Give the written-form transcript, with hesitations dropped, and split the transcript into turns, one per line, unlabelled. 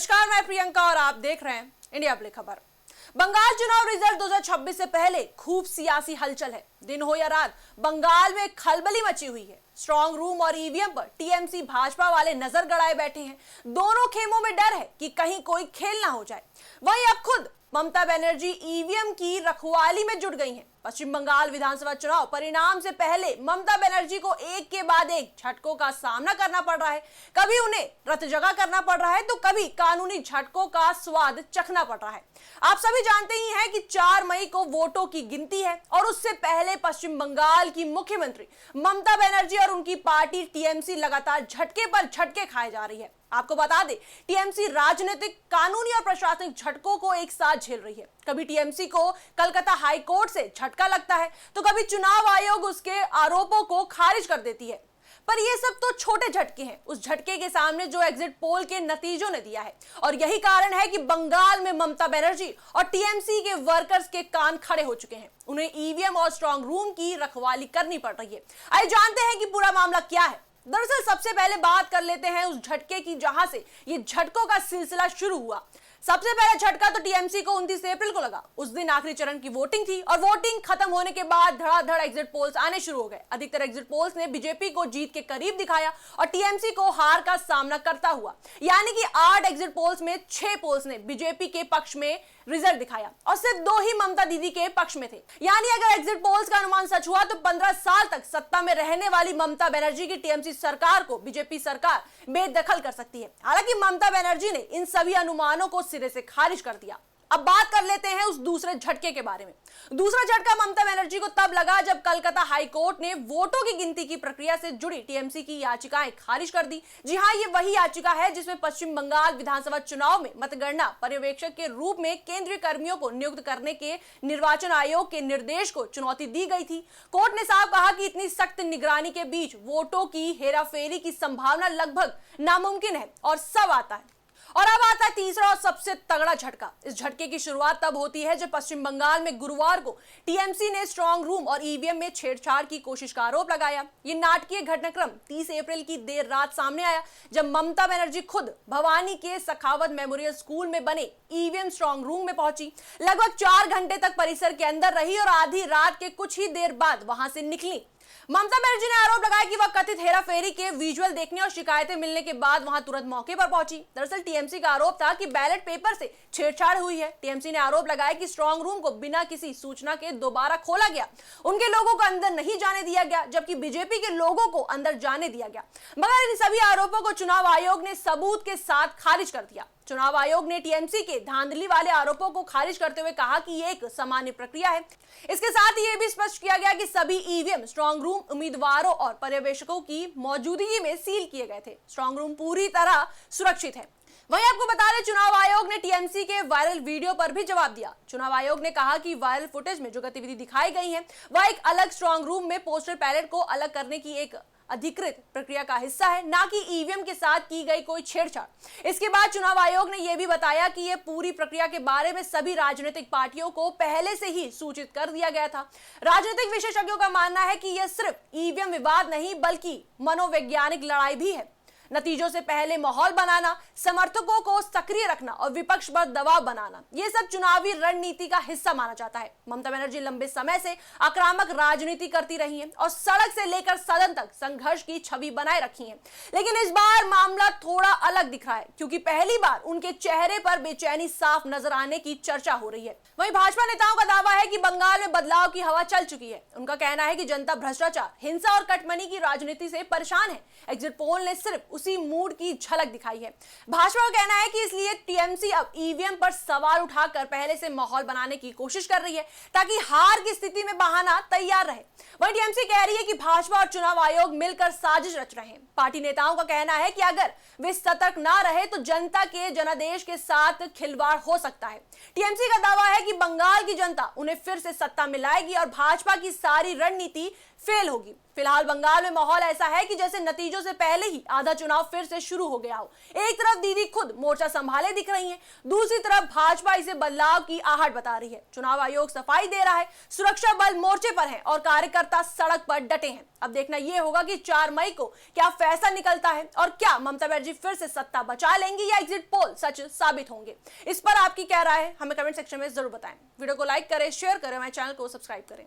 नमस्कार, मैं प्रियंका और आप देख रहे हैं इंडिया अपडेट खबर। बंगाल चुनाव रिजल्ट 2026 से पहले खूब सियासी हलचल है। दिन हो या रात, बंगाल में खलबली मची हुई है। स्ट्रांग रूम और ईवीएम पर टीएमसी भाजपा वाले नजर गड़ाए बैठे हैं। दोनों खेमों में डर है कि कहीं कोई खेल ना हो जाए। वहीं अब खुद ममता बनर्जी ईवीएम की रखवाली में जुट गई हैं। पश्चिम बंगाल विधानसभा चुनाव परिणाम से पहले ममता बनर्जी को एक के बाद एक झटकों का सामना करना पड़ रहा है। कभी उन्हें रत जगह करना पड़ रहा है तो कभी कानूनी झटकों का स्वाद चखना पड़ रहा है। आप सभी जानते ही हैं कि 4 मई को वोटों की गिनती है और उससे पहले पश्चिम बंगाल की मुख्यमंत्री ममता बनर्जी और उनकी पार्टी टीएमसी लगातार झटके पर झटके खाए जा रही है। आपको बता दें, टीएमसी राजनीतिक, कानूनी और प्रशासनिक झटकों को एक साथ झेल रही है। कभी टीएमसी को कलकत्ता हाई कोर्ट से झटका लगता है तो कभी चुनाव आयोग उसके आरोपों को खारिज कर देती है। पर ये सब तो छोटे झटके हैं उस झटके के सामने जो एग्जिट पोल के नतीजों ने दिया है। और यही कारण है कि बंगाल में ममता बनर्जी और टीएमसी के वर्कर्स के कान खड़े हो चुके हैं। उन्हें ईवीएम और स्ट्रांग रूम की रखवाली करनी पड़ रही है। आइए जानते हैं कि पूरा मामला क्या है। दरअसल सबसे पहले बात कर लेते हैं उस झटके की जहां से ये झटकों का सिलसिला शुरू हुआ। सबसे पहला झटका तो टीएमसी को 29 अप्रैल को लगा। उस दिन आखिरी चरण की वोटिंग थी और वोटिंग खत्म होने के बाद धड़ाधड़ एग्जिट पोल्स आने शुरू हो गए। अधिकतर एग्जिट पोल्स ने बीजेपी को जीत के करीब दिखाया और टीएमसी को हार का सामना करता हुआ। यानी कि 8 एग्जिट पोल्स में 6 पोल्स ने बीजेपी के पक्ष में रिजल्ट दिखाया और सिर्फ 2 ही ममता दीदी के पक्ष में थे। यानी अगर एग्जिट पोल्स का अनुमान सच हुआ तो 15 साल तक सत्ता में रहने वाली ममता बनर्जी की टीएमसी सरकार को बीजेपी सरकार बेदखल कर सकती है। हालांकि ममता बनर्जी ने इन सभी अनुमानों को सिरे से खारिज कर दिया। अब बात कर लेते हैं उस दूसरे झटके के बारे में। दूसरा झटका ममता बनर्जी को तब लगा जब कलकत्ता हाई कोर्ट ने वोटों की गिनती की प्रक्रिया से जुड़ी टीएमसी की याचिकाएं खारिज कर दी। जी हां, ये वही याचिका है जिसमें पश्चिम बंगाल विधानसभा चुनाव में मतगणना पर्यवेक्षक के रूप में केंद्रीय कर्मियों को नियुक्त करने के निर्वाचन आयोग के निर्देश को चुनौती दी गई थी। कोर्ट ने साफ कहा कि इतनी सख्त निगरानी के बीच वोटों की हेराफेरी की संभावना लगभग नामुमकिन है। और सब आता है और अब आता है तीसरा और सबसे तगड़ा झटका। इस झटके की शुरुआत तब होती है जब पश्चिम बंगाल में गुरुवार को टीएमसी ने स्ट्रांग रूम और ईवीएम में छेड़छाड़ की कोशिश का आरोप लगाया। ये नाटकीय घटनाक्रम 30 अप्रैल की देर रात सामने आया जब ममता बनर्जी खुद भवानी के सखावत मेमोरियल स्कूल में बने ईवीएम स्ट्रांग रूम में पहुंची। लगभग 4 घंटे तक परिसर के अंदर रही और आधी रात के कुछ ही देर बाद वहां से निकली। ममता बनर्जी ने आरोप लगाया कि वह कथित हेराफेरी के विजुअल देखने और शिकायतें मिलने के बाद वहां तुरंत मौके पर पहुंची। दरअसल टीएमसी का आरोप था कि बैलेट पेपर से छेड़छाड़ हुई है। टीएमसी ने आरोप लगाया कि स्ट्रांग रूम को बिना किसी सूचना के दोबारा खोला गया, उनके लोगों को अंदर नहीं जाने दिया गया, जबकि बीजेपी के लोगों को अंदर जाने दिया गया। मगर इन सभी आरोपों को चुनाव आयोग ने सबूत के साथ खारिज कर दिया। चुनाव आयोग ने टीएमसी के धांधली वाले आरोपों को खारिज करते हुए कहा कि यह एक सामान्य प्रक्रिया है। इसके साथ ही यह भी स्पष्ट किया गया कि सभी ईवीएम स्ट्रांग रूम उम्मीदवारों और पर्यवेक्षकों की मौजूदगी में सील किए गए थे। स्ट्रांग रूम पूरी तरह सुरक्षित है। वहीं आपको बता दें, चुनाव आयोग ने टीएमसी के वायरल वीडियो पर भी जवाब दिया। चुनाव आयोग ने कहा कि वायरल फुटेज में जो गतिविधि दिखाई गई है वह एक अलग स्ट्रांग रूम में पोस्टल बैलेट को अलग करने की एक अधिकृत प्रक्रिया का हिस्सा है, ना कि ईवीएम के साथ की गई कोई छेड़छाड़। इसके बाद चुनाव आयोग ने यह भी बताया कि यह पूरी प्रक्रिया के बारे में सभी राजनीतिक पार्टियों को पहले से ही सूचित कर दिया गया था। राजनीतिक विशेषज्ञों का मानना है कि यह सिर्फ ईवीएम विवाद नहीं बल्कि मनोवैज्ञानिक लड़ाई भी है। नतीजों से पहले माहौल बनाना, समर्थकों को सक्रिय रखना और विपक्ष पर दबाव बनाना, यह सब चुनावी रणनीति का हिस्सा माना जाता है। ममता बनर्जी लंबे समय से आक्रामक राजनीति करती रही हैं और सड़क से लेकर सदन तक संघर्ष की छवि बनाए रखी है। लेकिन इस बार मामला थोड़ा अलग दिख रहा है क्योंकि पहली बार उनके चेहरे पर बेचैनी साफ नजर आने की चर्चा हो रही है। वहीं भाजपा नेताओं का दावा है कि बंगाल में बदलाव की हवा चल चुकी है। उनका कहना है कि जनता भ्रष्टाचार, हिंसा और कटमनी की राजनीति से परेशान है। एग्जिट पोल ने सिर्फ उसी मूड की झलक दिखाई है। भाजपा का कहना है कि इसलिए टीएमसी अब ईवीएम पर सवाल उठाकर पहले से माहौल बनाने की कोशिश कर रही है ताकि हार की स्थिति में बहाना तैयार रहे। वहीं टीएमसी कह रही है कि भाजपा और चुनाव आयोग मिलकर साजिश रच रहे हैं। पार्टी नेताओं का कहना है कि अगर वे सतर्क ना रहे तो जनता के जनादेश के साथ खिलवाड़ हो सकता है। टीएमसी का दावा है कि बंगाल की जनता उन्हें फिर से सत्ता में लाएगी और भाजपा की सारी रणनीति फेल होगी। फिलहाल बंगाल में माहौल ऐसा है कि जैसे नतीजों से पहले ही आधा चुनाव फिर से शुरू हो गया हो। एक तरफ दीदी खुद मोर्चा संभाले दिख रही हैं, दूसरी तरफ भाजपा इसे बदलाव की आहट बता रही है। चुनाव आयोग सफाई दे रहा है, सुरक्षा बल मोर्चे पर है और कार्यकर्ता सड़क पर डटे हैं। अब देखना यह होगा कि 4 मई को क्या फैसला निकलता है और क्या ममता बनर्जी फिर से सत्ता बचा लेंगी या एग्जिट पोल सच साबित होंगे। इस पर आपकी क्या राय है, हमें कमेंट सेक्शन में जरूर बताएं। वीडियो को लाइक करें, शेयर करें, हमारे चैनल को सब्सक्राइब करें।